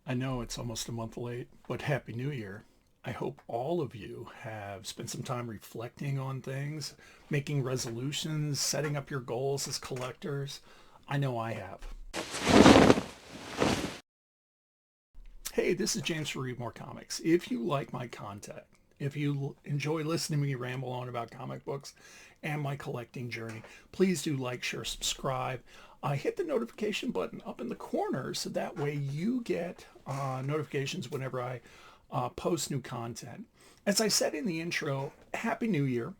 I know it's almost a month late, but Happy New Year. I hope all of you have spent some time reflecting on things, making resolutions, setting up your goals as collectors. I know I have. Hey, this is James for Read More Comics. If you like my content, if you enjoy listening to me ramble on about comic books and my collecting journey, please do like, share, subscribe. Hit the notification button up in the corner so that way you get notifications whenever I post new content. As I said in the intro, Happy New Year.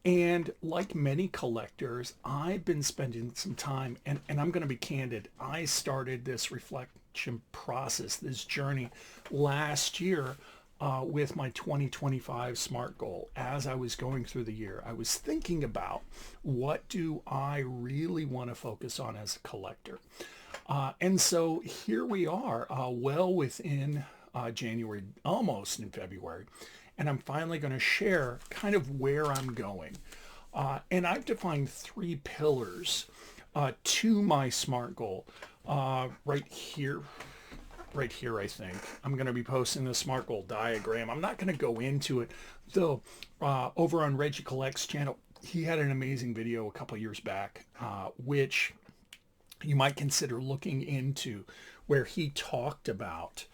And like many collectors, I've been spending some time, and I'm going to be candid. I started this reflection process, this journey last year with my 2025 SMART goal. As I was going through the year, I was thinking about what do I really want to focus on as a collector. And so here we are, well within January, almost in February, and I'm finally going to share kind of where I'm going. And I've defined three pillars to my SMART goal right here. Right here, I think. I'm going to be posting the SMART goal diagram. I'm not going to go into it, though. Over on Reggie Collect's channel, he had an amazing video a couple years back, which you might consider looking into, where he talked about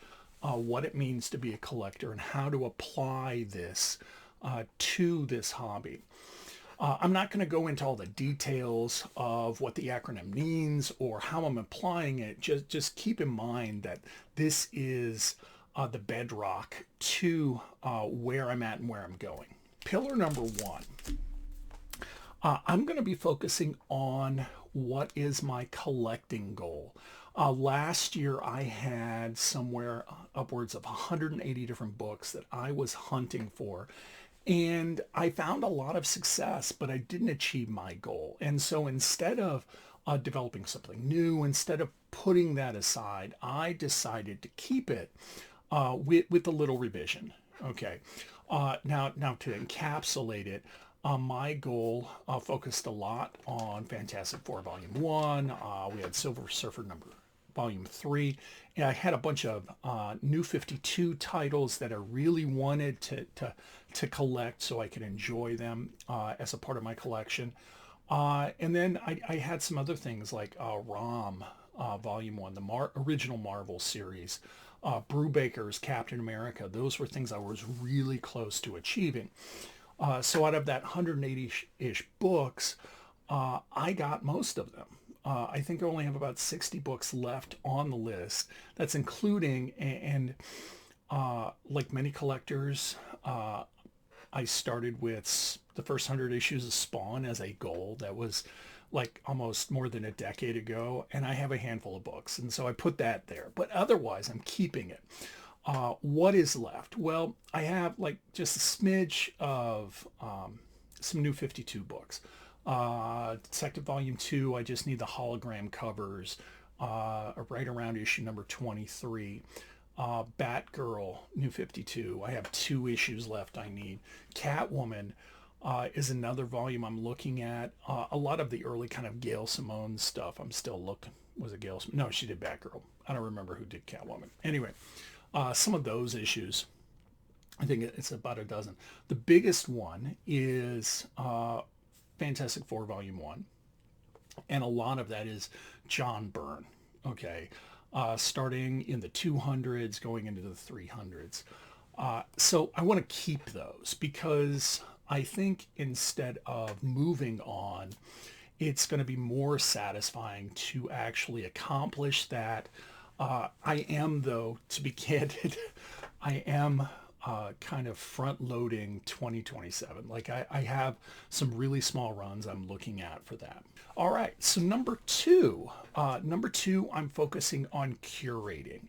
what it means to be a collector and how to apply this to this hobby. I'm not going to go into all the details of what the acronym means or how I'm applying it. Just keep in mind that this is the bedrock to where I'm at and where I'm going. Pillar number one, I'm going to be focusing on what is my collecting goal. Last year, I had somewhere upwards of 180 different books that I was hunting for. And I found a lot of success, but I didn't achieve my goal. And so instead of developing something new, instead of putting that aside, I decided to keep it with a little revision. Okay. Now to encapsulate it, my goal focused a lot on Fantastic Four Volume 1. We had Silver Surfer Volume 3. And I had a bunch of New 52 titles that I really wanted to collect so I could enjoy them as a part of my collection. And then I had some other things like ROM Volume 1, the original Marvel series, Brubaker's Captain America. Those were things I was really close to achieving. So out of that 180-ish books, I got most of them. I think I only have about 60 books left on the list. That's including, and like many collectors, I started with the first 100 issues of Spawn as a goal. That was like almost more than a decade ago, and I have a handful of books, and so I put that there. But otherwise, I'm keeping it. What is left? Well, I have like just a smidge of some New 52 books. Detective Volume 2, I just need the hologram covers right around issue number 23. Batgirl, New 52, I have 2 issues left I need. Catwoman is another volume I'm looking at. A lot of the early kind of Gail Simone stuff I'm still looking. Was it Gail? No, she did Batgirl. I don't remember who did Catwoman. Anyway, some of those issues, I think it's about a dozen. The biggest one is Fantastic Four Volume 1. And a lot of that is John Byrne, okay? Starting in the 200s, going into the 300s. So I want to keep those because I think instead of moving on, it's going to be more satisfying to actually accomplish that. I am, though, to be candid, I am kind of front loading 2027. Like I have some really small runs I'm looking at for that. All right. So number two, I'm focusing on curating.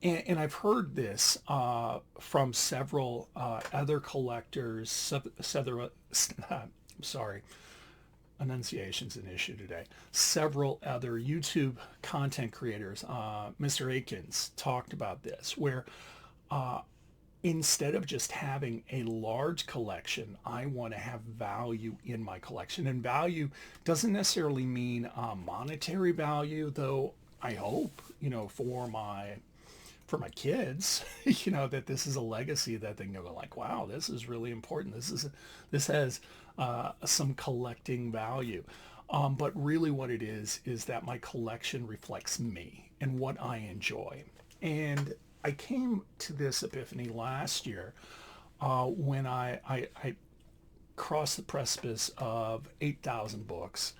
And I've heard this from several other collectors, sorry, enunciation's an issue today. Several other YouTube content creators, Mr. Akins talked about this, where instead of just having a large collection, I want to have value in my collection. And value doesn't necessarily mean monetary value, though I hope, for my for my kids, that this is a legacy that they can go like, wow, this is really important. This has some collecting value. But really what it is that my collection reflects me and what I enjoy. And I came to this epiphany last year when I crossed the precipice of 8,000 books.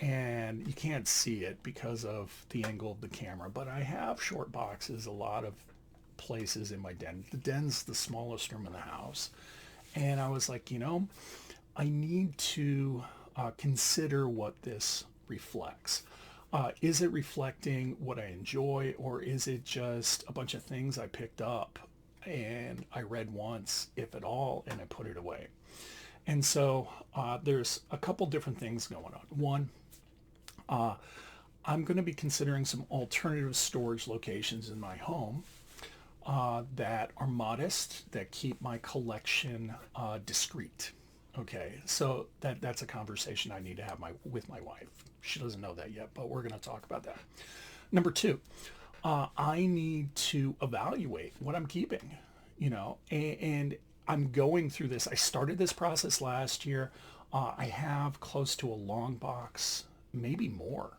And you can't see it because of the angle of the camera, but I have short boxes a lot of places in my den. The den's the smallest room in the house. And I was like, I need to consider what this reflects. Is it reflecting what I enjoy, or is it just a bunch of things I picked up and I read once, if at all, and I put it away? And so there's a couple different things going on. One, I'm going to be considering some alternative storage locations in my home that are modest, that keep my collection discreet. Okay, so that's a conversation I need to have with my wife. She doesn't know that yet, but we're going to talk about that. Number two, I need to evaluate what I'm keeping, and I'm going through this. I started this process last year. I have close to a long box, maybe more,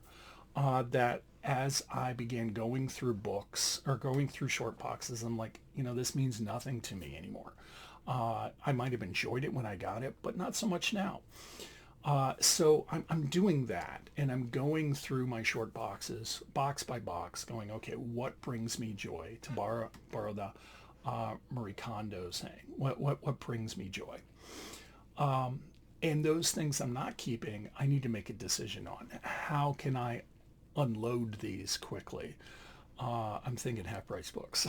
that as I began going through books or going through short boxes, I'm like, this means nothing to me anymore. I might have enjoyed it when I got it, but not so much now. So I'm doing that, and I'm going through my short boxes, box by box, going, okay, what brings me joy? To borrow the Marie Kondo saying, what brings me joy? And those things I'm not keeping, I need to make a decision on. How can I unload these quickly? I'm thinking half price books.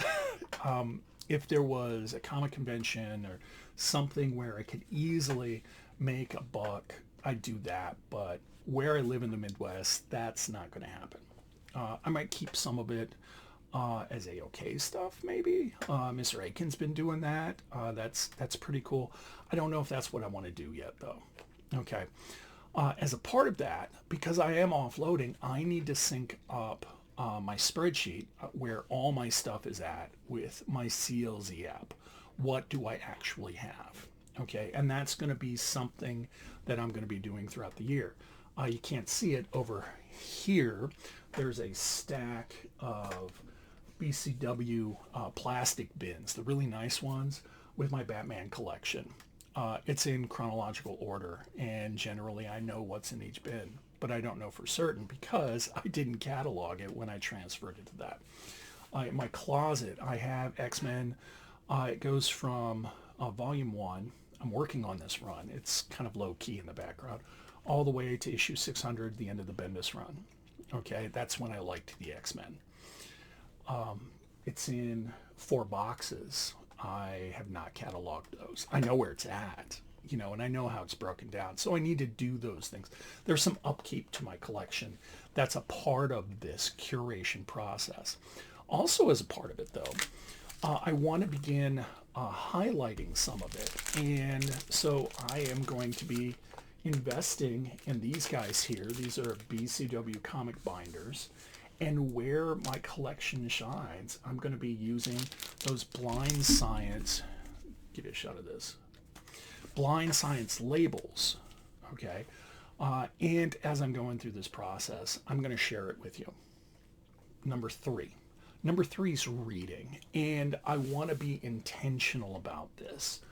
If there was a comic convention or something where I could easily make a buck, I'd do that. But where I live in the Midwest, that's not going to happen. I might keep some of it as A-OK stuff, maybe. Mr. Aiken's been doing that. That's pretty cool. I don't know if that's what I want to do yet, though. Okay. As a part of that, because I am offloading, I need to sync up my spreadsheet where all my stuff is at with my CLZ app. What do I actually have? Okay, and that's going to be something that I'm going to be doing throughout the year. You can't see it over here. There's a stack of BCW plastic bins, the really nice ones, with my Batman collection. It's in chronological order, and generally I know what's in each bin, but I don't know for certain because I didn't catalog it when I transferred it to that. In my closet, I have X-Men. It goes from Volume 1. I'm working on this run. It's kind of low-key in the background, all the way to issue 600, the end of the Bendis run. Okay, that's when I liked the X-Men. It's in 4 boxes. I have not cataloged those. I know where it's at, and I know how it's broken down. So I need to do those things. There's some upkeep to my collection. That's a part of this curation process. Also, as a part of it, though, I want to begin highlighting some of it. And so I am going to be investing in these guys here. These are BCW comic binders. And where my collection shines, I'm going to be using those Blind Science, give you a shot of this, Blind Science labels, okay? And as I'm going through this process, I'm going to share it with you. Number 3. Number 3 is reading, and I want to be intentional about this.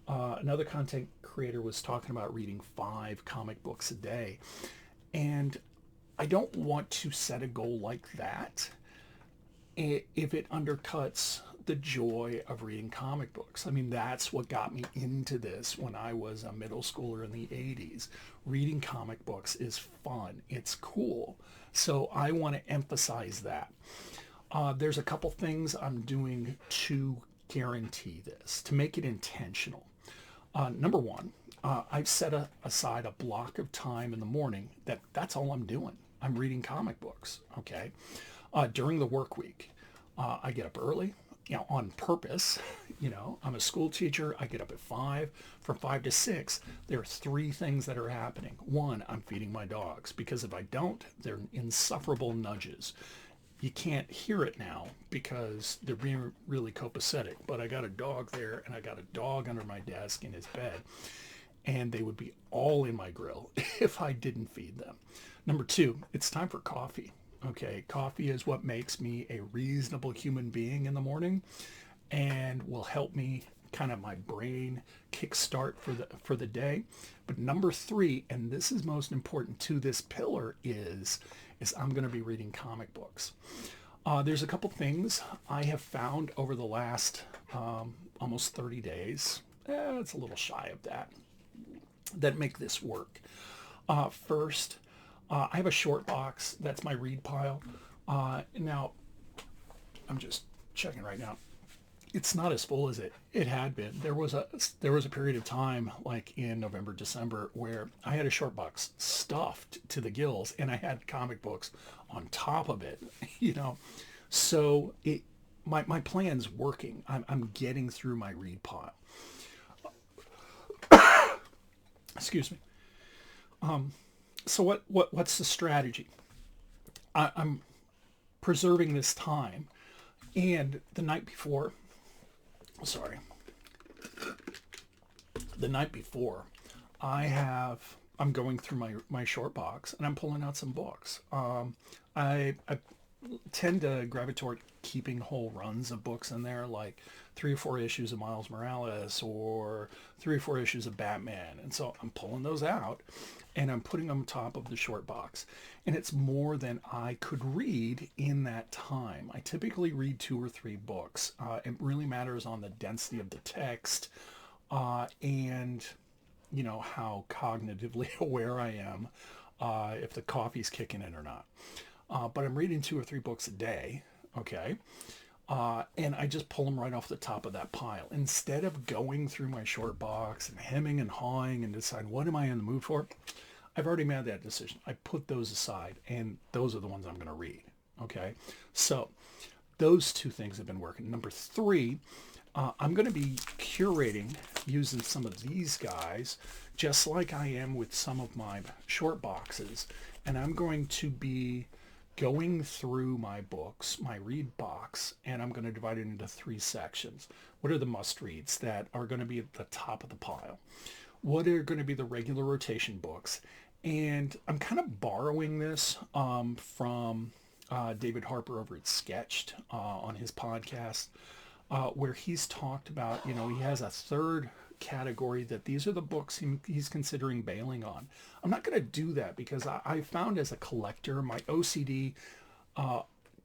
Another content creator was talking about reading 5 comic books a day, and I don't want to set a goal like that if it undercuts the joy of reading comic books. I mean, that's what got me into this when I was a middle schooler in the 80s. Reading comic books is fun. It's cool. So I want to emphasize that. There's a couple things I'm doing to guarantee this, to make it intentional. Number 1, I've set aside a block of time in the morning that's all I'm doing. I'm reading comic books, okay? During the work week, I get up early, on purpose. I'm a school teacher. I get up at 5. From 5 to 6, there are 3 things that are happening. 1, I'm feeding my dogs, because if I don't, they're insufferable nudges. You can't hear it now because they're being really copacetic, but I got a dog there and I got a dog under my desk in his bed, and they would be all in my grill if I didn't feed them. Number two, it's time for coffee. Okay, coffee is what makes me a reasonable human being in the morning and will help me kind of my brain kickstart for the day. But number three, and this is most important to this pillar, is I'm going to be reading comic books. There's a couple things I have found over the last almost 30 days. It's a little shy of that make this work. First, I have a short box. That's my read pile. Now, I'm just checking right now. It's not as full as it had been. There was a period of time, like in November, December, where I had a short box stuffed to the gills, and I had comic books on top of it. You know, so my plan's working. I'm getting through my read pile. Excuse me. So what's the strategy? I'm preserving this time, and the night before. Sorry. The night before, I'm going through my short box and I'm pulling out some books. I tend to gravitate keeping whole runs of books in there, like 3 or 4 issues of Miles Morales or 3 or 4 issues of Batman. And so I'm pulling those out and I'm putting them on top of the short box. And it's more than I could read in that time. I typically read 2 or 3 books. It really matters on the density of the text and, you know, how cognitively aware I am, if the coffee's kicking in or not. But I'm reading 2 or 3 books a day, okay? And I just pull them right off the top of that pile. Instead of going through my short box and hemming and hawing and decide what am I in the mood for, I've already made that decision. I put those aside, and those are the ones I'm going to read, okay? So those 2 things have been working. Number 3, I'm going to be curating using some of these guys, just like I am with some of my short boxes. And I'm going to be going through my books, my read box, and I'm going to divide it into 3 sections. What are the must-reads that are going to be at the top of the pile? What are going to be the regular rotation books? And I'm kind of borrowing this from David Harper over at Sketched on his podcast, where he's talked about, you know, he has a third category that these are the books he's considering bailing on. I'm not going to do that because I found as a collector, my OCD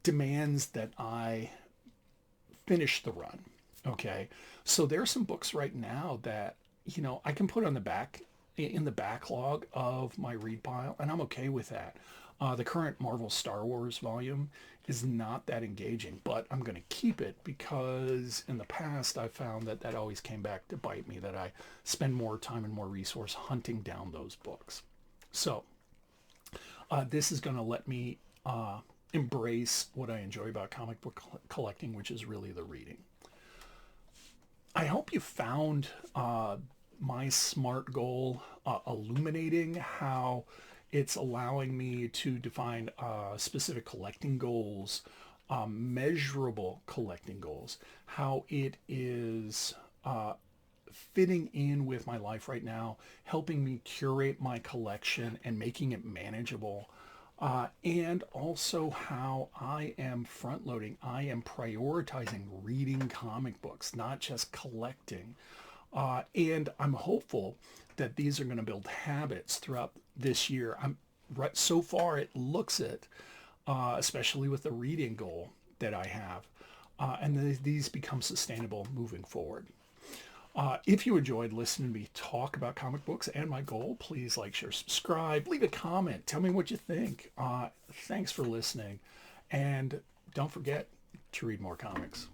demands that I finish the run. Okay. So there are some books right now that, you know, I can put on the back in the backlog of my read pile, and I'm okay with that. The current Marvel Star Wars volume is not that engaging, but I'm going to keep it because in the past I found that always came back to bite me, that I spend more time and more resource hunting down those books. So this is going to let me embrace what I enjoy about comic book collecting, which is really the reading. I hope you found my SMART goal illuminating how it's allowing me to define specific collecting goals, measurable collecting goals, how it is fitting in with my life right now, helping me curate my collection and making it manageable. And also how I am front loading. I am prioritizing reading comic books, not just collecting. And I'm hopeful that these are going to build habits throughout this year. Right so far it looks it, especially with the reading goal that I have, and these become sustainable moving forward. If you enjoyed listening to me talk about comic books and my goal, please like, share, subscribe, leave a comment, tell me what you think. Thanks for listening, and don't forget to read more comics.